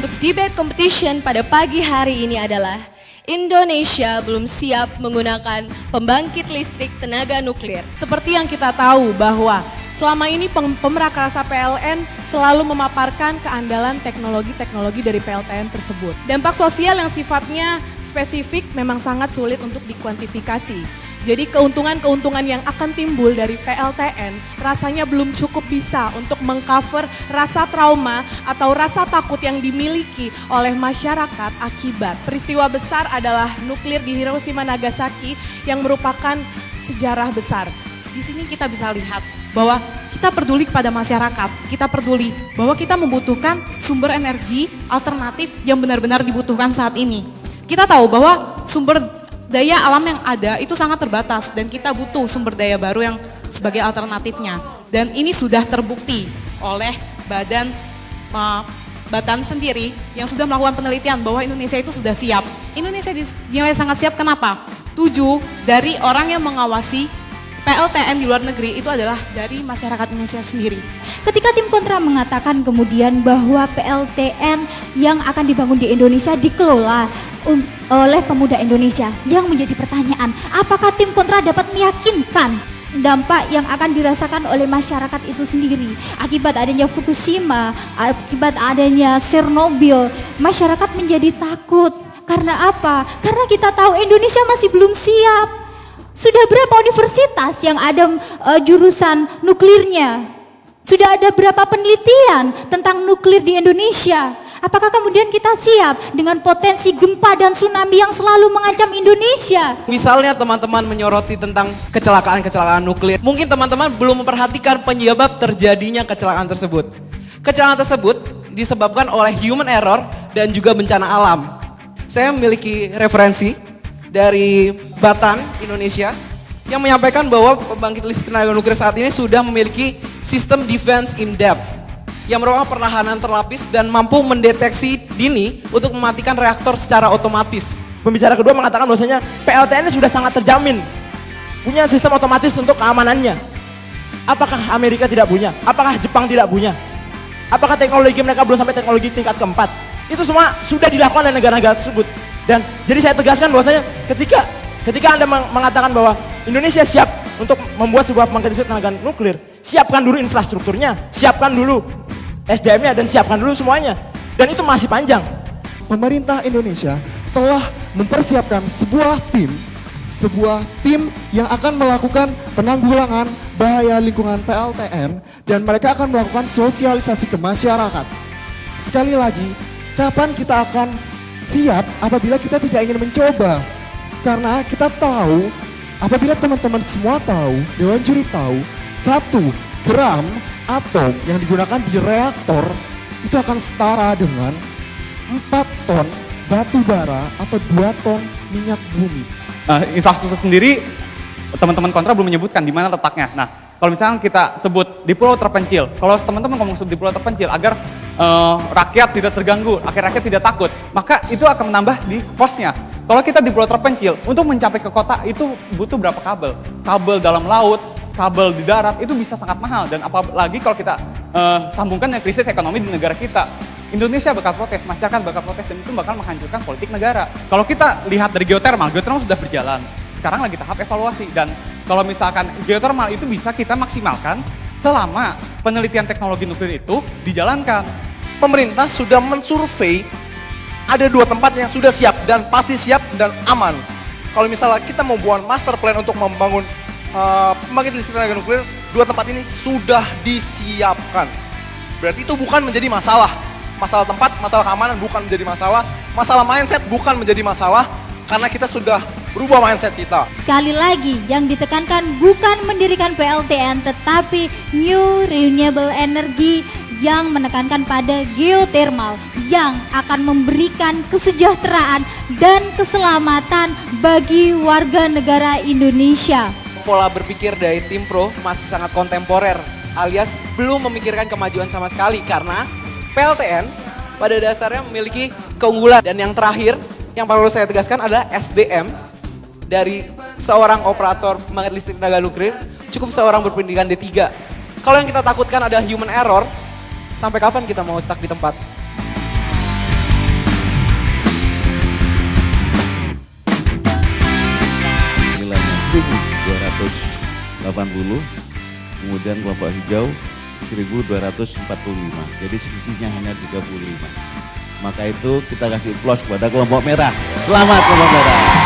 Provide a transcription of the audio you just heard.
untuk debate competition pada pagi hari ini adalah Indonesia belum siap menggunakan pembangkit listrik tenaga nuklir. Seperti yang kita tahu bahwa selama ini pemrakarsa PLN selalu memaparkan keandalan teknologi-teknologi dari PLTN tersebut. Dampak sosial yang sifatnya spesifik memang sangat sulit untuk dikuantifikasi. Jadi keuntungan-keuntungan yang akan timbul dari PLTN rasanya belum cukup bisa untuk mengcover rasa trauma atau rasa takut yang dimiliki oleh masyarakat akibat peristiwa besar adalah nuklir di Hiroshima Nagasaki yang merupakan sejarah besar. Di sini kita bisa lihat bahwa kita peduli kepada masyarakat, kita peduli bahwa kita membutuhkan sumber energi alternatif yang benar-benar dibutuhkan saat ini. Kita tahu bahwa sumber daya alam yang ada itu sangat terbatas dan kita butuh sumber daya baru yang sebagai alternatifnya. Dan ini sudah terbukti oleh Batan sendiri yang sudah melakukan penelitian bahwa Indonesia itu sudah siap. Indonesia dinilai sangat siap, kenapa? 7 dari orang yang mengawasi PLTN di luar negeri itu adalah dari masyarakat Indonesia sendiri. Ketika tim kontra mengatakan kemudian bahwa PLTN yang akan dibangun di Indonesia dikelola oleh pemuda Indonesia, yang menjadi pertanyaan, apakah tim kontra dapat meyakinkan dampak yang akan dirasakan oleh masyarakat itu sendiri akibat adanya Fukushima, akibat adanya Chernobyl? Masyarakat menjadi takut. Karena apa? Karena kita tahu Indonesia masih belum siap. Sudah berapa universitas yang ada jurusan nuklirnya? Sudah ada berapa penelitian tentang nuklir di Indonesia? Apakah kemudian kita siap dengan potensi gempa dan tsunami yang selalu mengancam Indonesia? Misalnya teman-teman menyoroti tentang kecelakaan-kecelakaan nuklir. Mungkin teman-teman belum memperhatikan penyebab terjadinya kecelakaan tersebut. Kecelakaan tersebut disebabkan oleh human error dan juga bencana alam. Saya memiliki referensi dari Batan Indonesia yang menyampaikan bahwa pembangkit listrik tenaga nuklir saat ini sudah memiliki sistem defense in depth yang merupakan pertahanan terlapis dan mampu mendeteksi dini untuk mematikan reaktor secara otomatis. Pembicara kedua mengatakan bahwasanya PLTN sudah sangat terjamin, punya sistem otomatis untuk keamanannya. Apakah Amerika tidak punya? Apakah Jepang tidak punya? Apakah teknologi mereka belum sampai teknologi tingkat keempat? Itu semua sudah dilakukan oleh negara-negara tersebut. Dan jadi saya tegaskan bahwasanya ketika Anda mengatakan bahwa Indonesia siap untuk membuat sebuah pembangkit listrik tenaga nuklir, siapkan dulu infrastrukturnya, siapkan dulu SDM-nya, dan siapkan dulu semuanya. Dan itu masih panjang. Pemerintah Indonesia telah mempersiapkan sebuah tim yang akan melakukan penanggulangan bahaya lingkungan PLTN, dan mereka akan melakukan sosialisasi ke masyarakat. Sekali lagi, kapan kita akan siap apabila kita tidak ingin mencoba? Karena kita tahu, apabila teman-teman semua tahu, Dewan Juri tahu, 1 gram atom yang digunakan di reaktor itu akan setara dengan 4 ton batu bara atau 2 ton minyak bumi. Infrastruktur sendiri, teman-teman kontra belum menyebutkan di mana letaknya. Nah, kalau misalnya kita sebut di pulau terpencil, kalau teman-teman ngomong di pulau terpencil agar rakyat tidak terganggu, rakyat tidak takut, maka itu akan menambah di cost-nya. Kalau kita di pulau terpencil, untuk mencapai ke kota itu butuh berapa kabel? Kabel dalam laut, kabel di darat, itu bisa sangat mahal. Dan apalagi kalau kita sambungkan dengan krisis ekonomi di negara kita, Indonesia bakal protes, masyarakat bakal protes, dan itu bakal menghancurkan politik negara. Kalau kita lihat dari geothermal sudah berjalan, sekarang lagi tahap evaluasi. Dan kalau misalkan geothermal itu bisa kita maksimalkan selama penelitian teknologi nuklir itu dijalankan. Pemerintah sudah mensurvei ada 2 tempat yang sudah siap dan pasti siap dan aman. Kalau misalnya kita mau buat master plan untuk membangun pembangkit listrik tenaga nuklir, 2 tempat ini sudah disiapkan. Berarti itu bukan menjadi masalah. Masalah tempat, masalah keamanan bukan menjadi masalah. Masalah mindset bukan menjadi masalah, karena kita sudah berubah mindset kita. Sekali lagi, yang ditekankan bukan mendirikan PLTN, tetapi New Renewable Energy yang menekankan pada geothermal yang akan memberikan kesejahteraan dan keselamatan bagi warga negara Indonesia. Pola berpikir dari tim pro masih sangat kontemporer, alias belum memikirkan kemajuan sama sekali, karena PLTN pada dasarnya memiliki keunggulan. Dan yang terakhir yang perlu saya tegaskan adalah SDM dari seorang operator pembangkit listrik tenaga nuklir cukup seorang berpendidikan D3. Kalau yang kita takutkan ada human error, sampai kapan kita mau stuck di tempat? kemudian kelompok hijau 1245, jadi selisihnya hanya 35. Maka itu kita kasih applause kepada kelompok merah. Selamat kelompok merah.